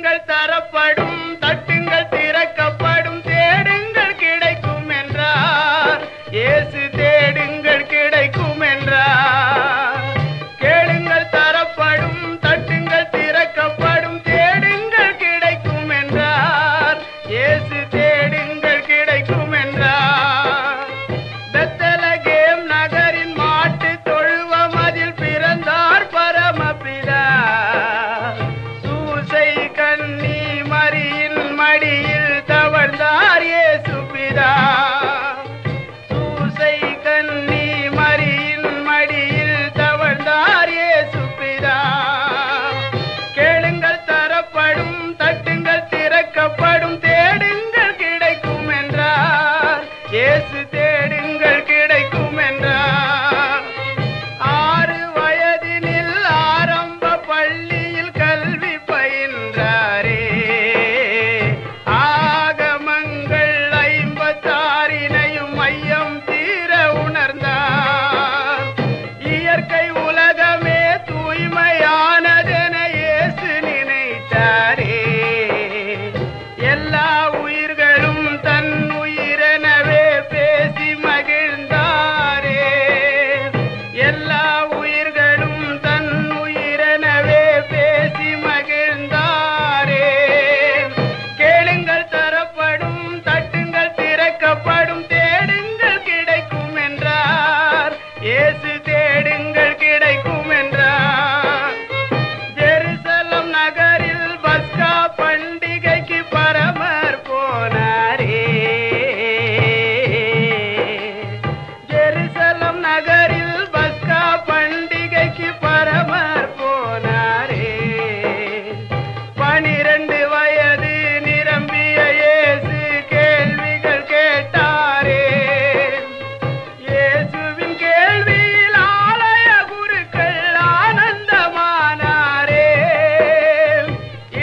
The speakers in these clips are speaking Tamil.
கேளுங்கள் தரப்படும், தட்டுங்கள் திறக்கப்படும், தேடுங்கள் கிடைக்கும் என்றார். இயேசு தேடுங்கள் கிடைக்கும் என்றார். கேளுங்கள் தரப்படும், தட்டுங்கள் திறக்கப்படும், தேடுங்கள் கிடைக்கும் என்றார். இயேசு தேடுங்கள் கிடைக்கும் என்றார். பெத்லகேம் நகரின் மாட்டு தொழுவம் அதில் பிறந்தார் பரமபிதா. சூசை கன்னி மரியின் மடியில் தவழ்ந்தார் இயேசு பிதா. சூசை கன்னி மரியின் மடியில் தவழ்ந்தார் இயேசு பிதா. கேளுங்கள் தரப்படும், தட்டுங்கள் திறக்கப்படும், தேடுங்கள் கிடைக்கும் என்றார். இயேசு தேடுங்கள் கிடைக்கும் என்றார். 6 வயதினில் ஆரம்ப பள்ளியில் கல்வி பயின்றாரே. ஆகமங்கள் 56னையும் மையம் தீர உணர்ந்தார். இயற்கை உலகமே தூய்மையானதென இயேசு நினைத்தாரே. எல்லா உயிர்களும் தன் உயிரெனவே பேசி மகிழ்ந்தாரே. எல்லா உயிர்களும் தன் உயிரெனவே பேசி மகிழ்ந்தாரே. கேளுங்கள் தரப்படும், தட்டுங்கள் திறக்கப்படும், தேடுங்கள் கிடைக்கும் என்றார். இயேசு தேடுங்கள் கிடைக்கும் என்றார். ஜெருசலம் நகரில் பஸ்கா பண்டிகைக்கு பரமர் போனாரே. ஜெருசலம் நகரில் பஸ்கா பண்டிகைக்கு பரமர் போனாரே. 12 வயது நிரம்பிய இயேசு கேள்விகள் கேட்டாரே. இயேசுவின் கேள்வியில் ஆலய குருக்கள் ஆனந்தமானாரே.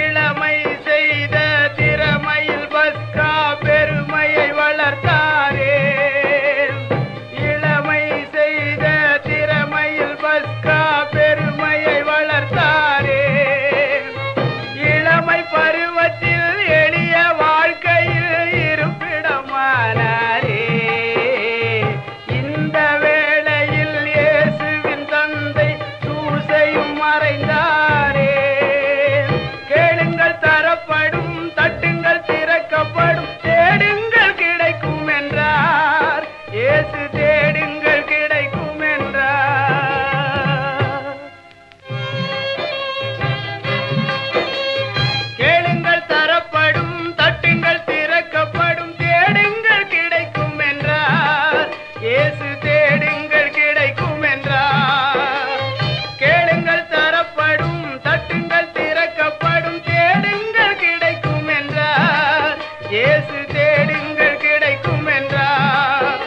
இளமை செய்த திறமையில் பஸ்கா பெருமையை வளர்த்தாரே. இளமை செய்த திறமையில் பஸ்கா பெருமையை வளர்த்தாரே. இளமை பருவத்தில் எளிய வாழ்க்கையில் இருப்பிடமானாரே. இந்த வேளையில் இயேசுவின் தந்தை சூசையும் மறைந்தாரே. கேளுங்கள் தரப்படும், தட்டுங்கள் திறக்கப்படும், தேடுங்கள் கிடைக்கும் என்றார். இயேசு தேடுங்கள் கிடைக்கும் என்றார். கேளுங்கள் தரப்படும், தட்டுங்கள் திறக்கப்படும், தேடுங்கள் கிடைக்கும் என்றார். இயேசு தேடுங்கள் கிடைக்கும் என்றார். கேளுங்கள் தரப்படும், தட்டுங்கள் திறக்கப்படும், தேடுங்கள் கிடைக்கும் என்றார். இயேசு தேடுங்கள் கிடைக்கும் என்றார்.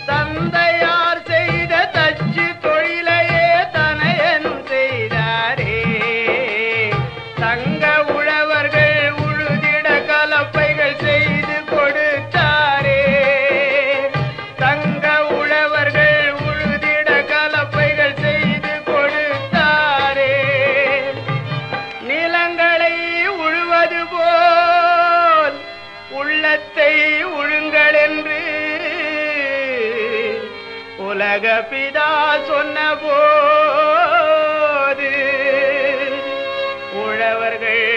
தந்தையார் செய்த தச்சு தொழிலையே தனையனும் செய்தாரே. தங்க உழவர்கள் உழுதிட கலப்பைகள் செய்து கொடுத்தாரே. தங்க உழவர்கள் உழுதிட கலப்பைகள் செய்து கொடுத்தாரே. நிலங்களை உழுவது போல் உள்ளத்தை உழுங்கள் என்று உலக பிதா சொன்னபோது உழவர்கள்,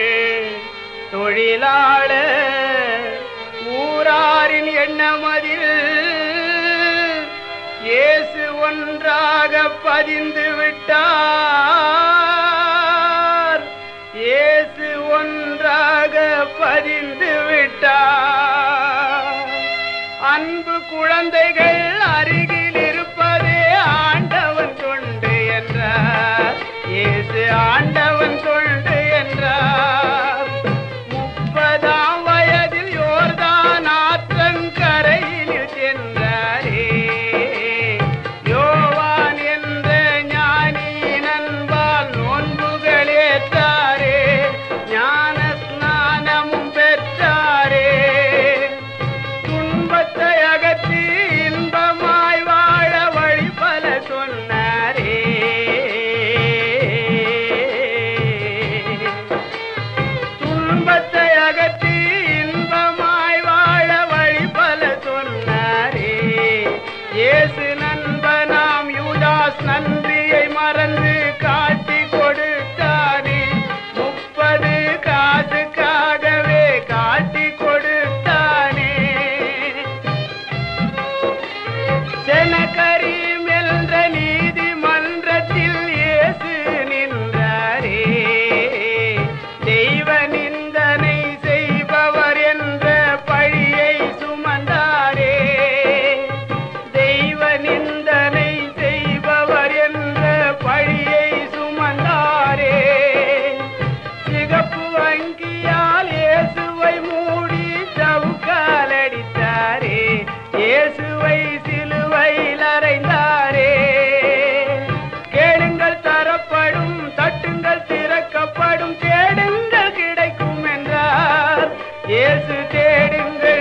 தொழிலாளர், ஊராரின் எண்ணமதில் இயேசு ஒன்றாக பதிந்து விட்டார். இயேசு ஒன்றாக பதிந்து விட்டார். அன்பு குழந்தைகள் அருகில் இருப்பதே ஆண்டவன் தொண்டு என்றார். இயேசு ஆண்டவன் தொண்டு என்றார். 30ஆம் வயதில் யோர்தான் ஆற்றங்கரையில் சென்றாரே. யோவான் என்ற ஞானியின் அன்பால் சிவப்பு அங்கியால் இயேசுவை மூடி சவுக்கால் அடித்தாரே, இயேசுவை சிலுவையில் அறைந்தாரே. கேளுங்கள் தரப்படும், தட்டுங்கள் திறக்கப்படும், தேடுங்கள் கிடைக்கும் என்றார். இயேசு தேடுங்கள்